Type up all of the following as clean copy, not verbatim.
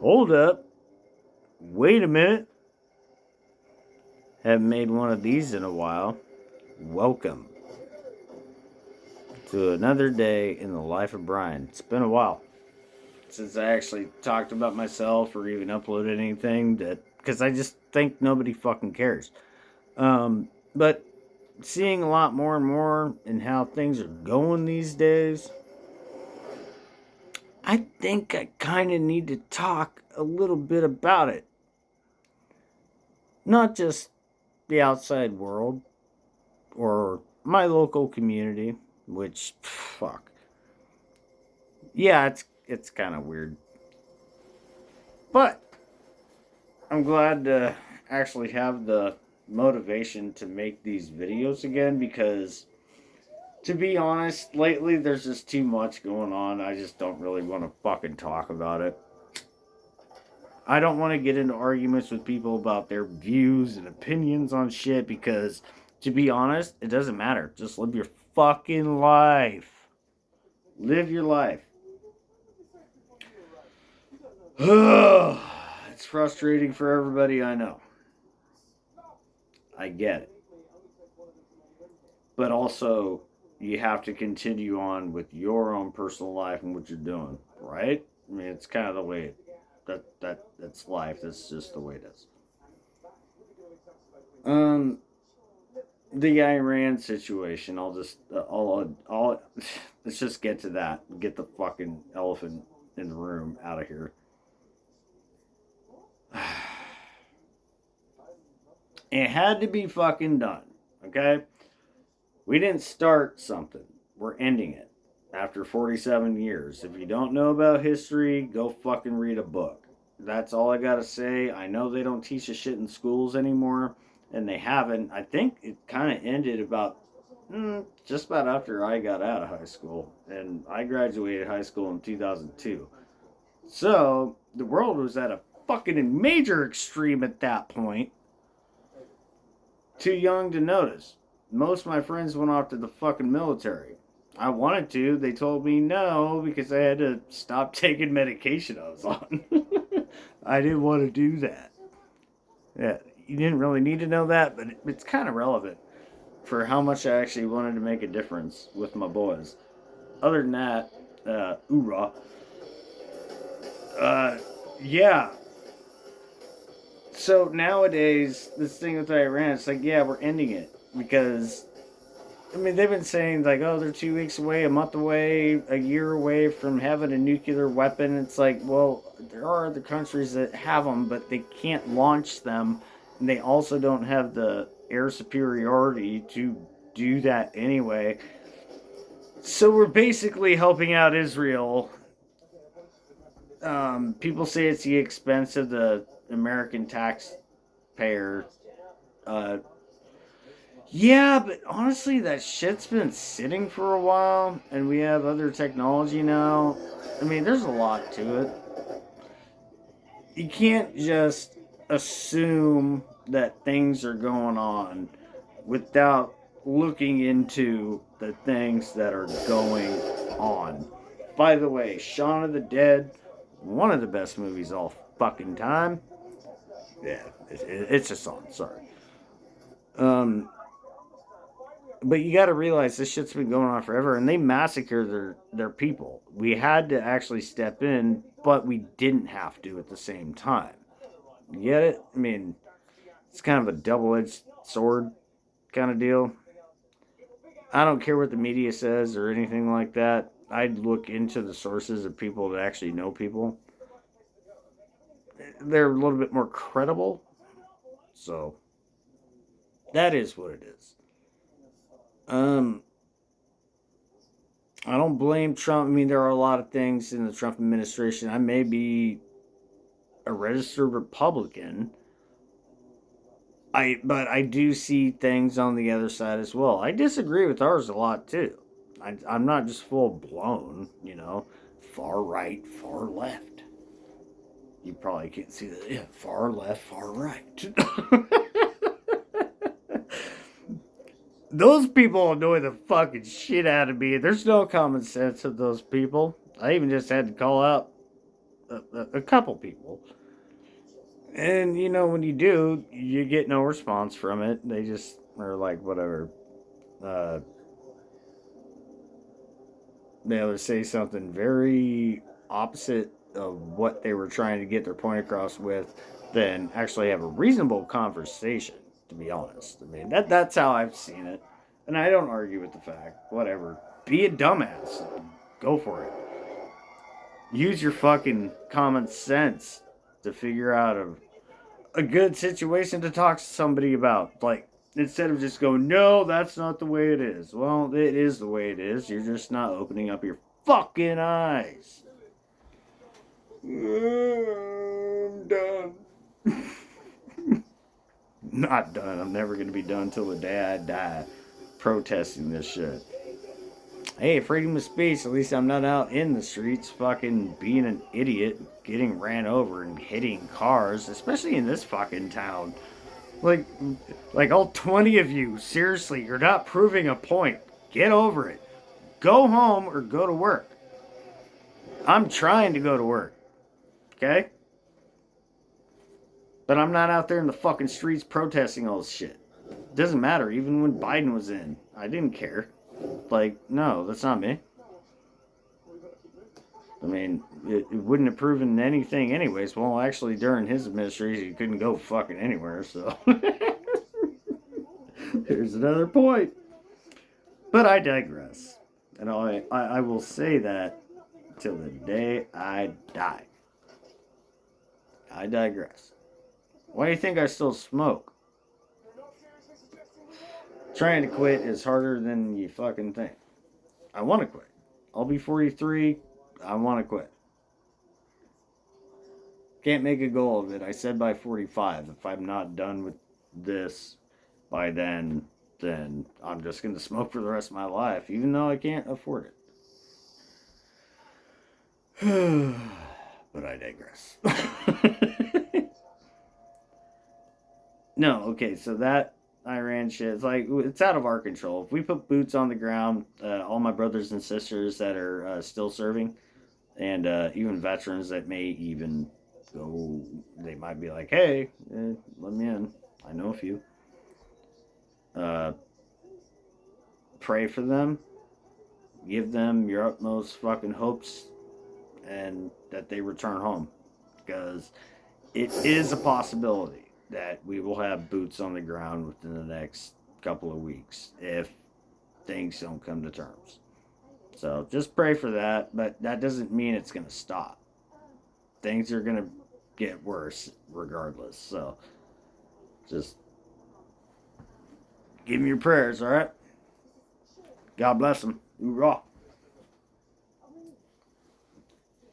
Hold up. Wait a minute. Haven't made one of these in a while. Welcome to another day in the life of Brian. It's been a while since I actually talked about myself or even uploaded anything that because I just think nobody fucking cares. But seeing a lot more and more in how things are going these days, I think I kind of need to talk a little bit about it. Not just the outside world, or my local community, which fuck. Yeah, it's kind of weird. But I'm glad to actually have the motivation to make these videos again because to be honest, lately there's just too much going on. I just don't really want to fucking talk about it. I don't want to get into arguments with people about their views and opinions on shit because to be honest, it doesn't matter. Just live your fucking life. Live your life. It's frustrating for everybody, I know. I get it. But also, you have to continue on with your own personal life and what you're doing, right? I mean, it's kind of the way that's life. That's just the way it is. Um, the Iran situation. I'll let's just get to that. Get the fucking elephant in the room out of here. It had to be fucking done. Okay? We didn't start something. We're ending it after 47 years. If you don't know about history, go fucking read a book. That's all I gotta say. I know they don't teach a shit in schools anymore, and they haven't. I think it kind of ended about just about after I got out of high school, and I graduated high school in 2002. So the world was at a fucking major extreme at that point. Too young to notice. Most of my friends went off to the fucking military. I wanted to. They told me no because I had to stop taking medication I was on. I didn't want to do that. Yeah, you didn't really need to know that, but it's kind of relevant for how much I actually wanted to make a difference with my boys. Other than that, oorah. Uh, yeah. So nowadays, this thing with Iran, it's like, yeah, we're ending it because I mean, they've been saying like, oh, they're 2 weeks away, a month away, a year away from having a nuclear weapon. It's like, well, there are other countries that have them, but they can't launch them, and they also don't have the air superiority to do that anyway. So we're basically helping out Israel. People say it's the expense of the American taxpayer. Uh, Yeah, but honestly, that shit's been sitting for a while, and we have other technology now. I mean, there's a lot to it. You can't just assume that things are going on without looking into the things that are going on. By the way, Shaun of the Dead, one of the best movies all fucking time. Yeah, it's a song. Sorry. Um, but you got to realize this shit's been going on forever, and they massacre their people. We had to actually step in, but we didn't have to at the same time. You get it? I mean, it's kind of a double edged sword kind of deal. I don't care what the media says or anything like that. I'd look into the sources of people that actually know people. They're a little bit more credible. So that is what it is. Um, I don't blame Trump. I mean, there are a lot of things in the Trump administration. I may be a registered Republican. But I do see things on the other side as well. I disagree with ours a lot too. I'm not just full blown, far right, far left. You probably can't see that. Yeah, far left, far right. Those people annoy the fucking shit out of me. There's no common sense of those people. I even just had to call out a couple people. And, you know, when you do, you get no response from it. They just are like, whatever. Uh, they either say something very opposite of what they were trying to get their point across with, than actually have a reasonable conversation, to be honest. I mean, that's how I've seen it. And I don't argue with the fact. Whatever. Be a dumbass. Go for it. Use your fucking common sense to figure out a good situation to talk to somebody about. Like, instead of just going, no, that's not the way it is. Well, it is the way it is. You're just not opening up your fucking eyes. I'm done. Not done. I'm never going to be done till the day I die protesting this shit. Hey, freedom of speech. At least I'm not out in the streets fucking being an idiot, getting ran over and hitting cars, especially in this fucking town. Like, like all 20 of you, seriously, you're not proving a point. Get over it. Go home or go to work. I'm trying to go to work, okay? But I'm not out there in the fucking streets protesting all this shit. It doesn't matter. Even when Biden was in, I didn't care. Like, no, that's not me. I mean, it wouldn't have proven anything anyways. Well, actually, during his administration, he couldn't go fucking anywhere, so. Here's another point. But I digress. And I will say that till the day I die. I digress. Why do you think I still smoke? Trying to quit is harder than you fucking think. I want to quit. I'll be 43. I want to quit. Can't make a goal of it. I said by 45. If I'm not done with this by then I'm just going to smoke for the rest of my life, even though I can't afford it. But I digress. No, okay, so that Iran shit, it's like, it's out of our control. If we put boots on the ground, all my brothers and sisters that are still serving, and even veterans that may even go, they might be like, hey, let me in. I know a few. Uh, Pray for them, give them your utmost fucking hopes, and that they return home. Because it is a possibility that we will have boots on the ground within the next couple of weeks if things don't come to terms. So just pray for that, but that doesn't mean it's going to stop. Things are going to get worse regardless. So just give me your prayers, all right? God bless them. Hoorah.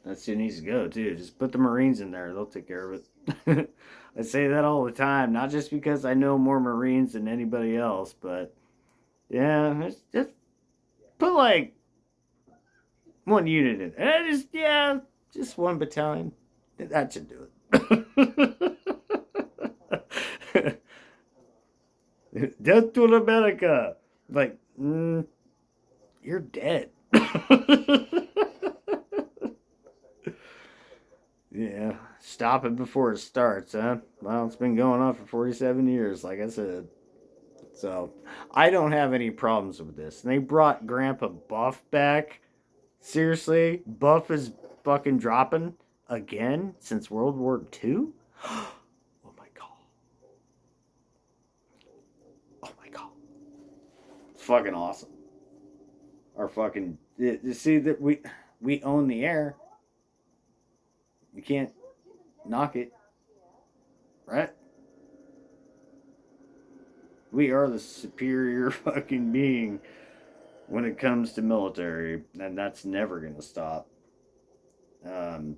That's who needs to go, too. Just put the Marines in there. They'll take care of it. I say that all the time, not just because I know more Marines than anybody else, but yeah, just put like one unit in. And just one battalion. That should do it. Death to America. Like, you're dead. Yeah, stop it before it starts, huh? Well, it's been going on for 47 years, like I said. So, I don't have any problems with this. And they brought Grandpa Buff back. Seriously? Buff is fucking dropping again since World War II? Oh my god. Oh my god. It's fucking awesome. Our fucking. You see that we own the air. You can't knock it, right? We are the superior fucking being when it comes to military, and that's never gonna stop. Um,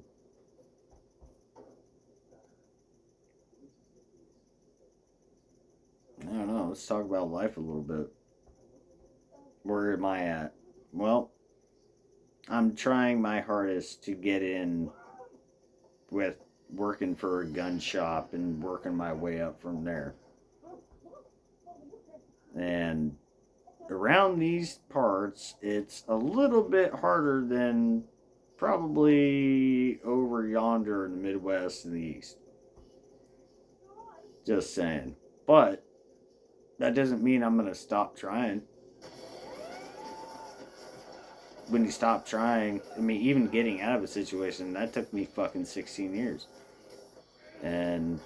I don't know. Let's talk about life a little bit. Where am I at? Well, I'm trying my hardest to get in with working for a gun shop and working my way up from there. And around these parts, it's a little bit harder than probably over yonder in the Midwest and the East. Just saying. But that doesn't mean I'm going to stop trying. When you stop trying, I mean, even getting out of a situation, that took me fucking 16 years. And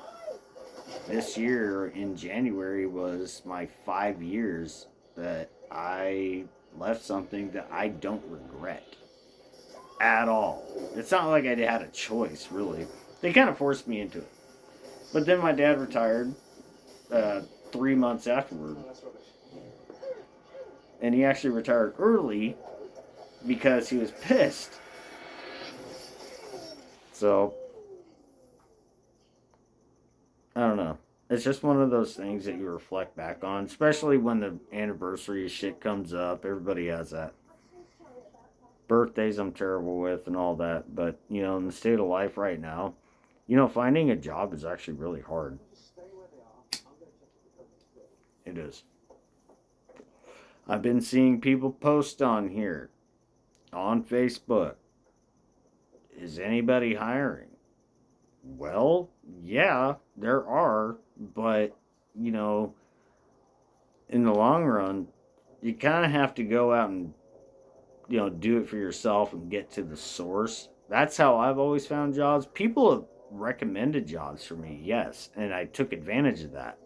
this year in January was my 5 years that I left something that I don't regret at all. It's not like I had a choice, really. They kind of forced me into it. But then my dad retired 3 months afterward. And he actually retired early because he was pissed. So, I don't know. It's just one of those things that you reflect back on, especially when the anniversary shit comes up. Everybody has that. Birthdays I'm terrible with and all that. But, in the state of life right now, finding a job is actually really hard. It is. I've been seeing people post on here, on Facebook. Is anybody hiring? Well, yeah, there are, but, in the long run, you kind of have to go out and, do it for yourself and get to the source. That's how I've always found jobs. People have recommended jobs for me, yes, and I took advantage of that.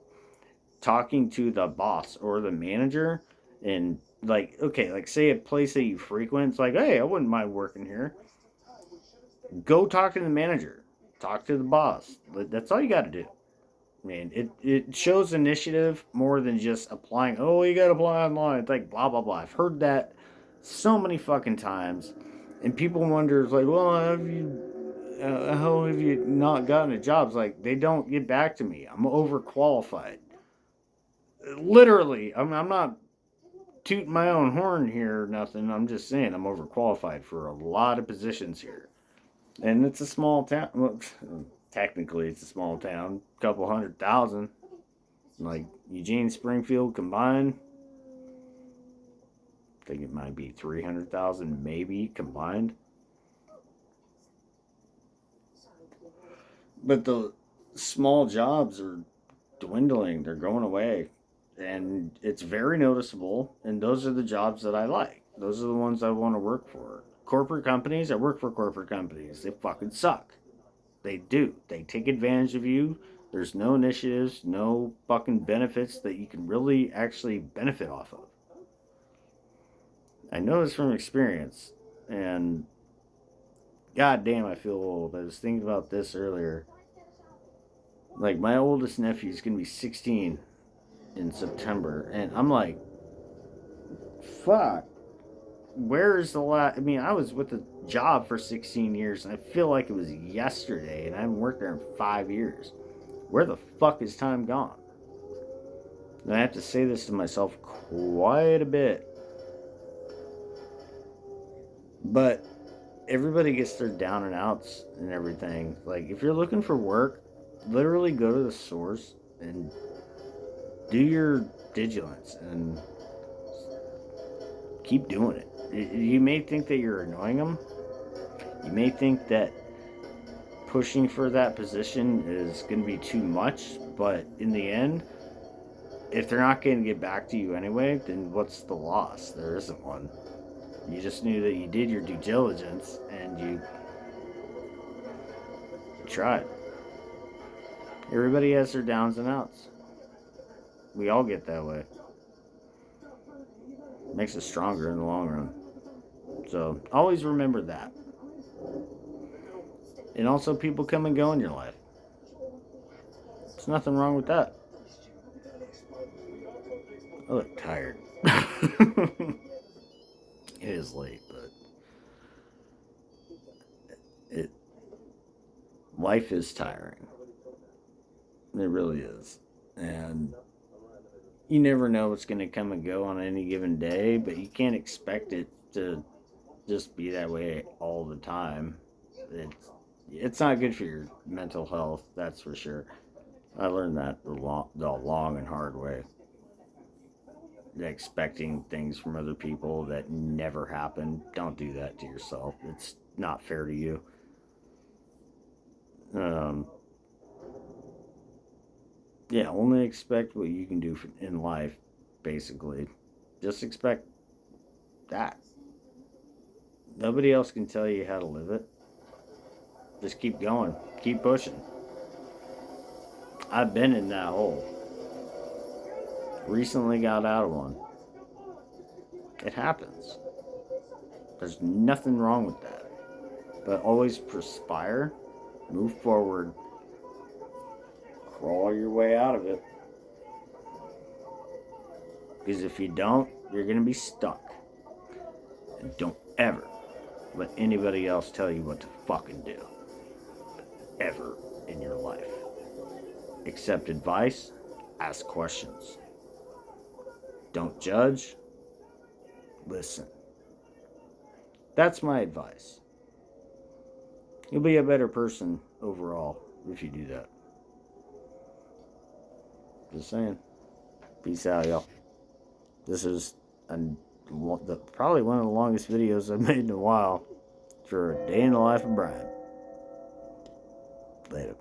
Talking to the boss or the manager, and like say a place that you frequent, it's like, hey, I wouldn't mind working here. Go talk to the manager, talk to the boss. That's all you got to do. I mean, it shows initiative more than just applying. Oh, you got to apply online. It's like blah blah blah. I've heard that so many fucking times, and people wonder, it's like, well, how have you not gotten a job? It's like they don't get back to me. I'm overqualified. Literally, I'm not tooting my own horn here or nothing. I'm just saying I'm overqualified for a lot of positions here. And it's a small town. Well, technically, it's a small town. A couple 100,000. Like Eugene, Springfield combined. I think it might be 300,000 maybe combined. But the small jobs are dwindling. They're going away. And it's very noticeable. And those are the jobs that I like. Those are the ones I want to work for. Corporate companies, I work for corporate companies. They fucking suck. They do. They take advantage of you. There's no initiatives, no fucking benefits that you can really actually benefit off of. I know this from experience. And god damn, I feel old. I was thinking about this earlier. Like, my oldest nephew's gonna be 16 in September. And I'm like, fuck. Where's the last? I mean, I was with the job for 16 years, and I feel like it was yesterday, and I haven't worked there in 5 years. Where the fuck is time gone? And I have to say this to myself quite a bit. But everybody gets their down and outs and everything. Like, if you're looking for work, literally go to the source and do your vigilance and keep doing it. You may think that you're annoying them. You may think that pushing for that position is going to be too much, but in the end, if they're not going to get back to you anyway, then what's the loss? There isn't one. You just knew that you did your due diligence and you tried. Everybody has their downs and outs. We all get that way. Makes us stronger in the long run. So always remember that. And also, people come and go in your life. There's nothing wrong with that. I look tired. It is late, but life is tiring. It really is. And you never know what's going to come and go on any given day, but you can't expect it to just be that way all the time. It's not good for your mental health, that's for sure. I learned that the long and hard way. Expecting things from other people that never happen, don't do that to yourself. It's not fair to you. Yeah, only expect what you can do in life, basically. Just expect that. Nobody else can tell you how to live it. Just keep going, keep pushing. I've been in that hole. Recently got out of one. It happens. There's nothing wrong with that. But always perspire, move forward, crawl your way out of it. Because if you don't, you're going to be stuck. And don't ever let anybody else tell you what to fucking do. Ever in your life. Accept advice, ask questions. Don't judge, listen. That's my advice. You'll be a better person overall if you do that. Just saying. Peace out, y'all. This is probably one of the longest videos I've made in a while for a day in the life of Brian. Later.